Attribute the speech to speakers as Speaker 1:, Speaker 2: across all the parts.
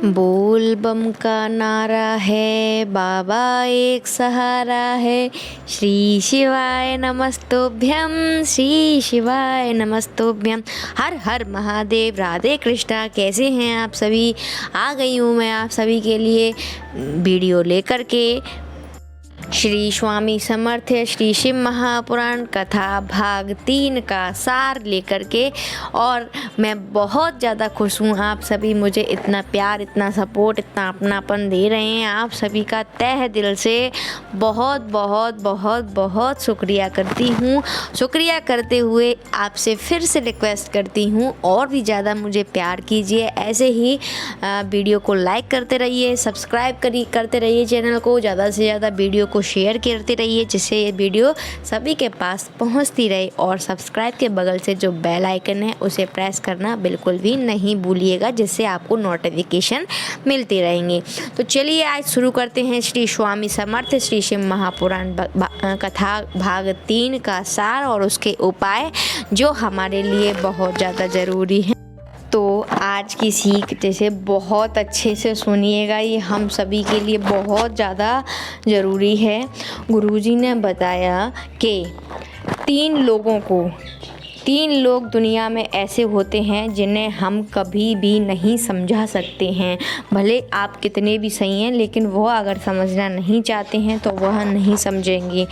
Speaker 1: बोल बम का नारा है, बाबा एक सहारा है। श्री शिवाय नमस्तुभ्यम, श्री शिवाय नमस्तुभ्यम। हर हर महादेव। राधे कृष्णा। कैसे हैं आप सभी? आ गई हूँ मैं आप सभी के लिए वीडियो लेकर के। श्री स्वामी समर्थ श्री शिव महापुराण कथा भाग 3 का सार लेकर के। और मैं बहुत ज़्यादा खुश हूँ, आप सभी मुझे इतना प्यार, इतना सपोर्ट, इतना अपनापन दे रहे हैं। आप सभी का तहे दिल से बहुत बहुत बहुत बहुत शुक्रिया करती हूँ। शुक्रिया करते हुए आपसे फिर से रिक्वेस्ट करती हूँ, और भी ज़्यादा मुझे प्यार कीजिए। ऐसे ही वीडियो को लाइक करते रहिए, सब्सक्राइब करते रहिए चैनल को, ज़्यादा से ज़्यादा वीडियो को शेयर करते रहिए, जिससे ये वीडियो सभी के पास पहुंचती रहे। और सब्सक्राइब के बगल से जो बेल आइकन है उसे प्रेस करना बिल्कुल भी नहीं भूलिएगा, जिससे आपको नोटिफिकेशन मिलती रहेंगी। तो चलिए आज शुरू करते हैं श्री स्वामी समर्थ श्री शिव महापुराण कथा भाग 3 का सार और उसके उपाय, जो हमारे लिए बहुत ज़्यादा ज़रूरी है। तो आज की सीख जैसे बहुत अच्छे से सुनिएगा, ये हम सभी के लिए बहुत ज़्यादा ज़रूरी है। गुरुजी ने बताया कि 3 लोग दुनिया में ऐसे होते हैं जिन्हें हम कभी भी नहीं समझा सकते हैं। भले आप कितने भी सही हैं, लेकिन वह अगर समझना नहीं चाहते हैं तो वह नहीं समझेंगे।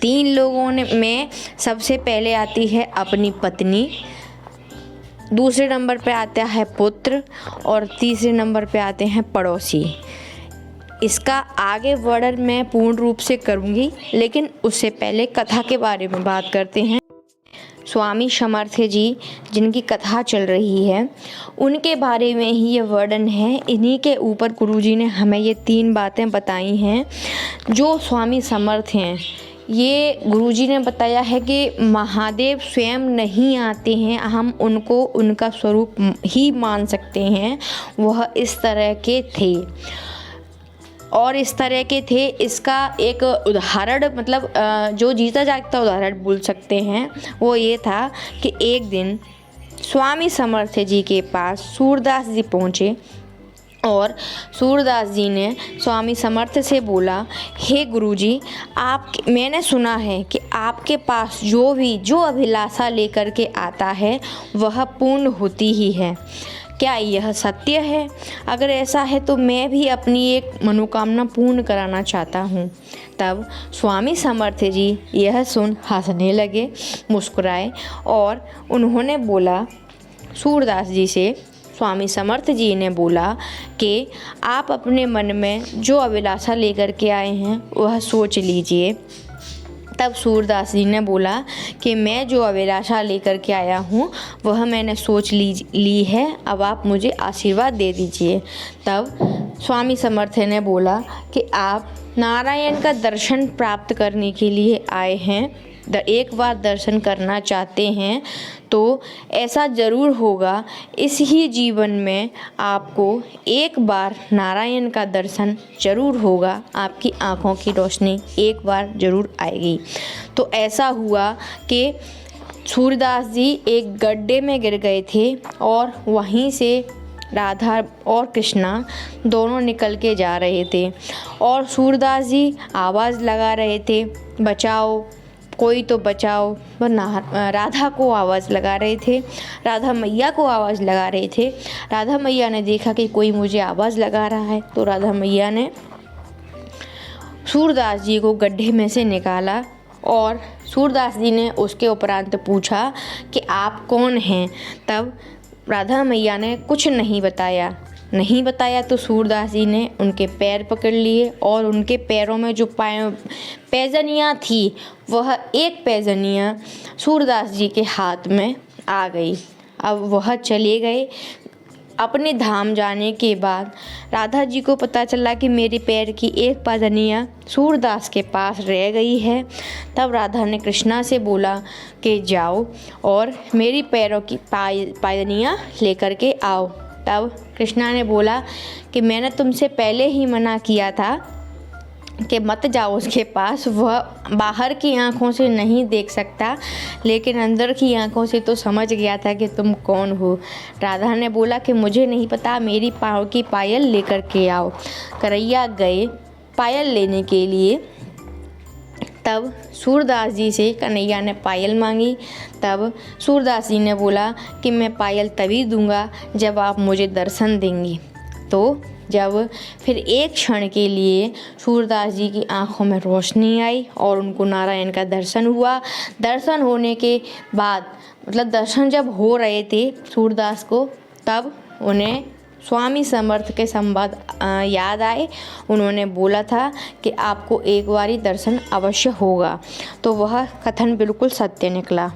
Speaker 1: 3 लोगों में सबसे पहले आती है अपनी पत्नी, दूसरे नंबर पे आता है पुत्र, और तीसरे नंबर पे आते हैं पड़ोसी। इसका आगे वर्णन मैं पूर्ण रूप से करूँगी, लेकिन उससे पहले कथा के बारे में बात करते हैं। स्वामी समर्थ जी जिनकी कथा चल रही है, उनके बारे में ही ये वर्णन है। इन्हीं के ऊपर गुरुजी ने हमें ये 3 बातें बताई हैं। जो स्वामी समर्थ हैं, ये गुरुजी ने बताया है कि महादेव स्वयं नहीं आते हैं, हम उनको उनका स्वरूप ही मान सकते हैं। वह इस तरह के थे और इस तरह के थे, इसका एक उदाहरण, मतलब जो जीता जागता उदाहरण बोल सकते हैं, वो ये था कि एक दिन स्वामी समर्थ जी के पास सूरदास जी पहुँचे और सूरदास जी ने स्वामी समर्थ से बोला, हे गुरुजी, मैंने सुना है कि आपके पास जो अभिलाषा लेकर के आता है वह पूर्ण होती ही है। क्या यह सत्य है? अगर ऐसा है तो मैं भी अपनी एक मनोकामना पूर्ण कराना चाहता हूँ। तब स्वामी समर्थ जी यह सुन हंसने लगे, मुस्कुराए, और उन्होंने बोला सूरदास जी से, स्वामी समर्थ जी ने बोला कि आप अपने मन में जो अभिलाषा लेकर के आए हैं वह सोच लीजिए। तब सूरदास जी ने बोला कि मैं जो अभिलाषा लेकर के आया हूँ वह मैंने सोच ली है, अब आप मुझे आशीर्वाद दे दीजिए। तब स्वामी समर्थ ने बोला कि आप नारायण का दर्शन प्राप्त करने के लिए आए हैं, एक बार दर्शन करना चाहते हैं तो ऐसा ज़रूर होगा। इस ही जीवन में आपको एक बार नारायण का दर्शन ज़रूर होगा, आपकी आँखों की रोशनी एक बार ज़रूर आएगी। तो ऐसा हुआ कि सूरदास जी एक गड्ढे में गिर गए थे और वहीं से राधा और कृष्णा दोनों निकल के जा रहे थे, और सूरदास जी आवाज़ लगा रहे थे, बचाओ, कोई तो बचाओ। वह राधा को आवाज़ लगा रहे थे, राधा मैया को आवाज़ लगा रहे थे। राधा मैया ने देखा कि कोई मुझे आवाज़ लगा रहा है, तो राधा मैया ने सूरदास जी को गड्ढे में से निकाला, और सूरदास जी ने उसके उपरांत पूछा कि आप कौन हैं। तब राधा मैया ने कुछ नहीं बताया तो सूरदास जी ने उनके पैर पकड़ लिए, और उनके पैरों में जो पैजनियाँ थी वह एक पैजनियाँ सूरदास जी के हाथ में आ गई। अब वह चले गए। अपने धाम जाने के बाद राधा जी को पता चला कि मेरे पैर की एक पैजनियाँ सूरदास के पास रह गई है। तब राधा ने कृष्णा से बोला कि जाओ और मेरी पैरों की पैजनियाँ लेकर के आओ। तब कृष्णा ने बोला कि मैंने तुमसे पहले ही मना किया था कि मत जाओ उसके पास, वह बाहर की आँखों से नहीं देख सकता लेकिन अंदर की आँखों से तो समझ गया था कि तुम कौन हो। राधा ने बोला कि मुझे नहीं पता, मेरी पाँव की पायल लेकर के आओ। कन्हैया गए पायल लेने के लिए। तब सूरदास जी से कन्हैया ने पायल मांगी। तब सूरदास जी ने बोला कि मैं पायल तभी दूंगा जब आप मुझे दर्शन देंगी। तो जब फिर एक क्षण के लिए सूरदास जी की आंखों में रोशनी आई और उनको नारायण का दर्शन हुआ। दर्शन होने के बाद मतलब दर्शन जब हो रहे थे सूरदास को, तब उन्हें स्वामी समर्थ के संवाद याद आए। उन्होंने बोला था कि आपको एक बारी दर्शन अवश्य होगा। तो वह कथन बिल्कुल सत्य निकला।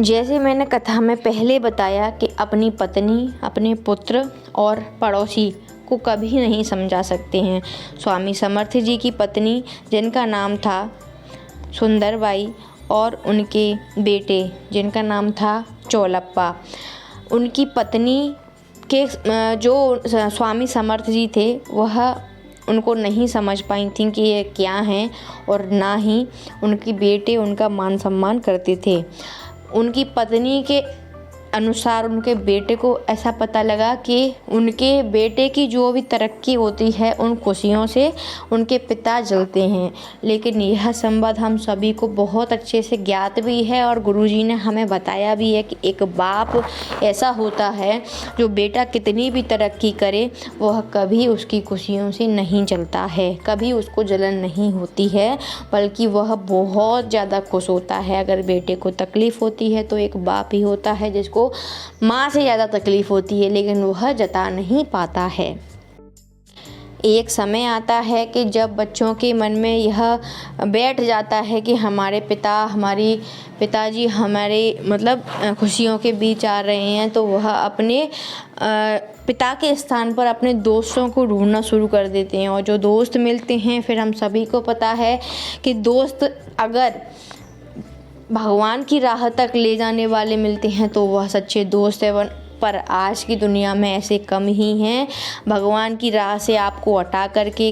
Speaker 1: जैसे मैंने कथा में पहले बताया कि अपनी पत्नी, अपने पुत्र और पड़ोसी को कभी नहीं समझा सकते हैं। स्वामी समर्थ जी की पत्नी, जिनका नाम था सुंदरबाई, और उनके बेटे जिनका नाम था चौलप्पा, उनकी पत्नी के जो स्वामी समर्थ जी थे वह उनको नहीं समझ पाई थी कि ये क्या हैं, और ना ही उनके बेटे उनका मान सम्मान करते थे। उनकी पत्नी के अनुसार उनके बेटे को ऐसा पता लगा कि उनके बेटे की जो भी तरक्की होती है उन खुशियों से उनके पिता जलते हैं। लेकिन यह संवाद हम सभी को बहुत अच्छे से ज्ञात भी है और गुरुजी ने हमें बताया भी है कि एक बाप ऐसा होता है जो बेटा कितनी भी तरक्की करे वह कभी उसकी खुशियों से नहीं जलता है, कभी उसको जलन नहीं होती है, बल्कि वह बहुत ज़्यादा खुश होता है। अगर बेटे को तकलीफ़ होती है तो एक बाप ही होता है जिसको माँ से ज़्यादा तकलीफ़ होती है, लेकिन वह जता नहीं पाता है। एक समय आता है कि जब बच्चों के मन में यह बैठ जाता है कि हमारे पिताजी हमारे मतलब खुशियों के बीच आ रहे हैं, तो वह अपने पिता के स्थान पर अपने दोस्तों को ढूंढना शुरू कर देते हैं। और जो दोस्त मिलते हैं, फिर हम सभी को पता है कि दोस्त अगर भगवान की राह तक ले जाने वाले मिलते हैं तो वह सच्चे दोस्त है। पर आज की दुनिया में ऐसे कम ही हैं। भगवान की राह से आपको हटा करके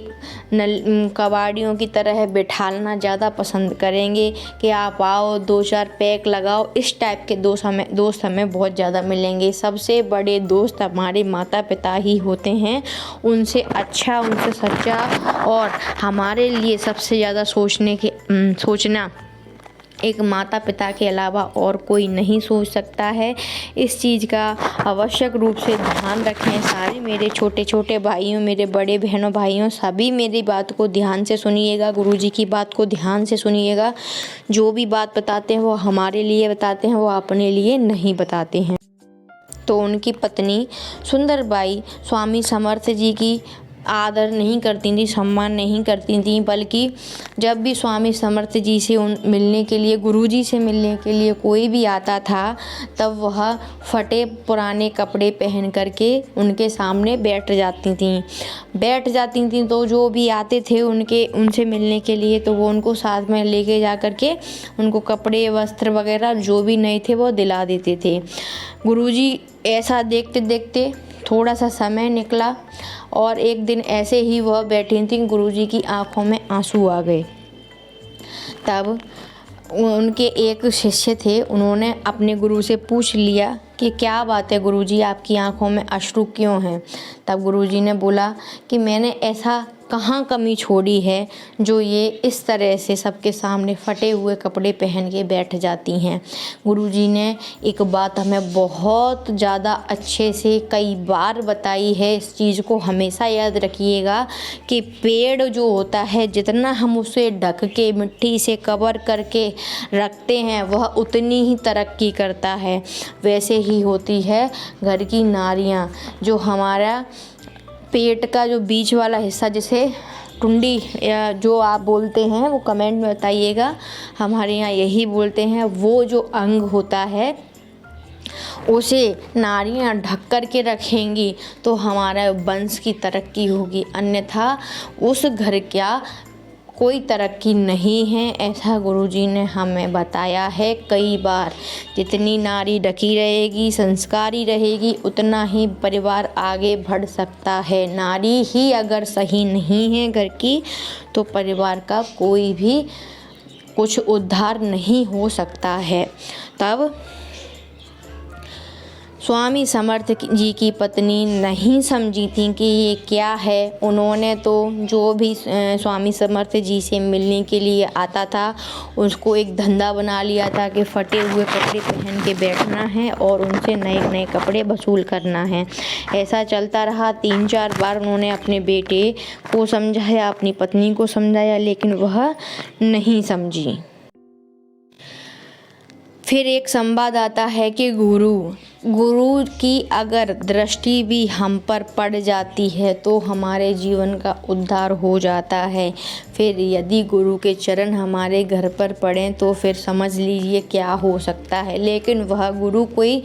Speaker 1: कबाड़ियों की तरह बिठाना ज़्यादा पसंद करेंगे कि आप आओ, 2-4 पैक लगाओ। इस टाइप के दोस्त हमें बहुत ज़्यादा मिलेंगे। सबसे बड़े दोस्त हमारे माता पिता ही होते हैं। उनसे अच्छा, उनसे सच्चा और हमारे लिए सबसे ज़्यादा सोचना एक माता पिता के अलावा और कोई नहीं सोच सकता है। इस चीज़ का आवश्यक रूप से ध्यान रखें। सारे मेरे छोटे छोटे भाइयों, मेरे बड़े बहनों भाइयों, सभी मेरी बात को ध्यान से सुनिएगा, गुरुजी की बात को ध्यान से सुनिएगा। जो भी बात बताते हैं वो हमारे लिए बताते हैं, वो अपने लिए नहीं बताते हैं। तो उनकी पत्नी सुंदरबाई स्वामी समर्थ जी की आदर नहीं करती थी, सम्मान नहीं करती थी, बल्कि जब भी स्वामी समर्थ जी से मिलने के लिए, गुरुजी से मिलने के लिए कोई भी आता था, तब वह फटे पुराने कपड़े पहन करके उनके सामने बैठ जाती थी। तो जो भी आते थे उनसे मिलने के लिए, तो वो उनको साथ में लेके जा करके उनको कपड़े, वस्त्र वगैरह जो भी नए थे वो दिला देते थे। गुरुजी ऐसा देखते देखते थोड़ा सा समय निकला और एक दिन ऐसे ही वह बैठी थी, गुरुजी की आंखों में आंसू आ गए। तब उनके एक शिष्य थे, उन्होंने अपने गुरु से पूछ लिया कि क्या बात है गुरुजी, आपकी आंखों में अश्रु क्यों हैं। तब गुरुजी ने बोला कि मैंने ऐसा कहाँ कमी छोड़ी है जो ये इस तरह से सबके सामने फटे हुए कपड़े पहन के बैठ जाती हैं। गुरुजी ने एक बात हमें बहुत ज़्यादा अच्छे से कई बार बताई है। इस चीज़ को हमेशा याद रखिएगा कि पेड़ जो होता है, जितना हम उसे ढक के मिट्टी से कवर करके रखते हैं वह उतनी ही तरक्की करता है। वैसे ही होती है घर की नारियाँ। जो हमारा पेट का जो बीच वाला हिस्सा, जिसे टुंडी या जो आप बोलते हैं, वो कमेंट में बताइएगा, हमारे यहाँ यही बोलते हैं। वो जो अंग होता है उसे नारियाँ ढक कर के रखेंगी तो हमारा वंश की तरक्की होगी, अन्यथा उस घर का कोई तरक्की नहीं है, ऐसा गुरुजी ने हमें बताया है कई बार। जितनी नारी ढकी रहेगी, संस्कारी रहेगी, उतना ही परिवार आगे बढ़ सकता है। नारी ही अगर सही नहीं है घर की, तो परिवार का कोई भी कुछ उद्धार नहीं हो सकता है। तब स्वामी समर्थ जी की पत्नी नहीं समझी थी कि ये क्या है। उन्होंने तो जो भी स्वामी समर्थ जी से मिलने के लिए आता था, उसको एक धंधा बना लिया था कि फटे हुए कपड़े पहन के बैठना है और उनसे नए नए कपड़े वसूल करना है। ऐसा चलता रहा। 3-4 बार उन्होंने अपने बेटे को समझाया, अपनी पत्नी को समझाया, लेकिन वह नहीं समझी। फिर एक संवाद आता है कि गुरु की अगर दृष्टि भी हम पर पड़ जाती है तो हमारे जीवन का उद्धार हो जाता है। फिर यदि गुरु के चरण हमारे घर पर पड़ें तो फिर समझ लीजिए क्या हो सकता है। लेकिन वह गुरु कोई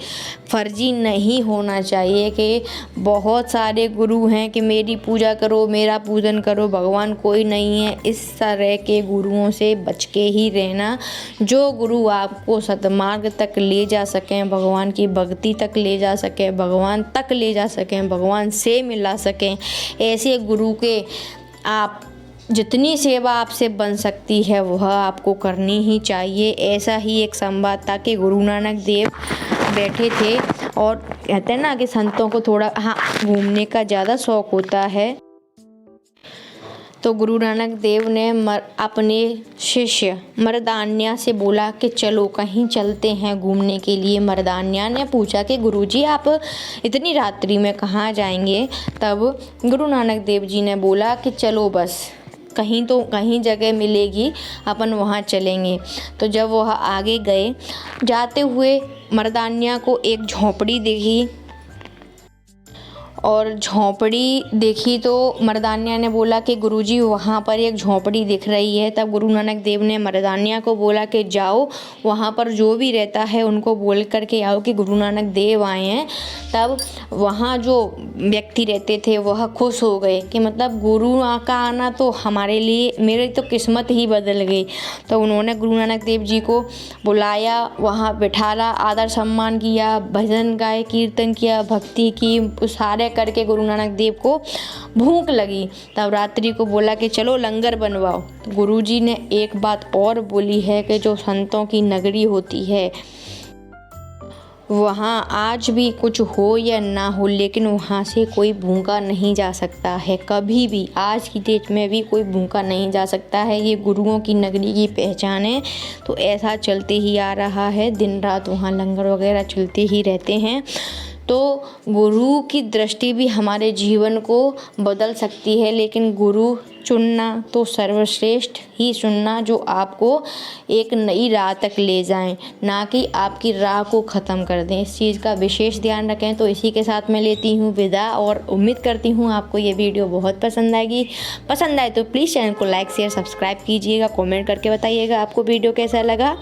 Speaker 1: फर्जी नहीं होना चाहिए कि बहुत सारे गुरु हैं कि मेरी पूजा करो, मेरा पूजन करो, भगवान कोई नहीं है। इस तरह के गुरुओं से बच के ही रहना। जो गुरु आपको सतमार्ग तक ले जा सकें, भगवान की भक्ति तक ले जा सकें, भगवान तक ले जा सकें, भगवान से मिला सकें, ऐसे गुरु के आप जितनी सेवा आपसे बन सकती है वह आपको करनी ही चाहिए। ऐसा ही एक संवाद था कि गुरु नानक देव बैठे थे और कहते हैं ना कि संतों को थोड़ा घूमने का ज़्यादा शौक होता है। तो गुरु नानक देव ने अपने शिष्य मर्दान्या से बोला कि चलो कहीं चलते हैं घूमने के लिए। मर्दान्या ने पूछा कि गुरुजी आप इतनी रात्रि में कहाँ जाएंगे। तब गुरु नानक देव जी ने बोला कि चलो बस कहीं जगह मिलेगी, अपन वहाँ चलेंगे। तो जब वह आगे गए, जाते हुए मर्दान्या को एक झोंपड़ी दिखी और झोंपड़ी देखी तो मर्दान्या ने बोला कि गुरुजी वहाँ पर एक झोंपड़ी दिख रही है। तब गुरु नानक देव ने मर्दान्या को बोला कि जाओ वहाँ पर जो भी रहता है उनको बोल कर के आओ कि गुरु नानक देव आए हैं। तब वहाँ जो व्यक्ति रहते थे वह खुश हो गए कि मतलब गुरु का आना तो हमारे लिए, मेरी तो किस्मत ही बदल गई। तो उन्होंने गुरु नानक देव जी को बुलाया, वहाँ बिठाला, आदर सम्मान किया, भजन गाए, कीर्तन किया, भक्ति की, सारे करके गुरु नानक देव को भूख लगी। तब रात्रि को बोला कि चलो लंगर बनवाओ। तो गुरुजी ने एक बात और बोली है कि जो संतों की नगरी होती है वहाँ आज भी कुछ हो या ना हो, लेकिन वहाँ से कोई भूखा नहीं जा सकता है कभी भी। आज की डेट में भी कोई भूखा नहीं जा सकता है। ये गुरुओं की नगरी की पहचान है। तो ऐसा चलते ही आ रहा है, दिन रात वहाँ लंगर वगैरह चलते ही रहते हैं। तो गुरु की दृष्टि भी हमारे जीवन को बदल सकती है, लेकिन गुरु चुनना तो सर्वश्रेष्ठ ही चुनना जो आपको एक नई राह तक ले जाएं, ना कि आपकी राह को ख़त्म कर दें। इस चीज़ का विशेष ध्यान रखें। तो इसी के साथ मैं लेती हूँ विदा और उम्मीद करती हूँ आपको ये वीडियो बहुत पसंद आएगी। पसंद आए तो प्लीज़ चैनल को लाइक शेयर सब्सक्राइब कीजिएगा, कमेंट करके बताइएगा आपको वीडियो कैसा लगा।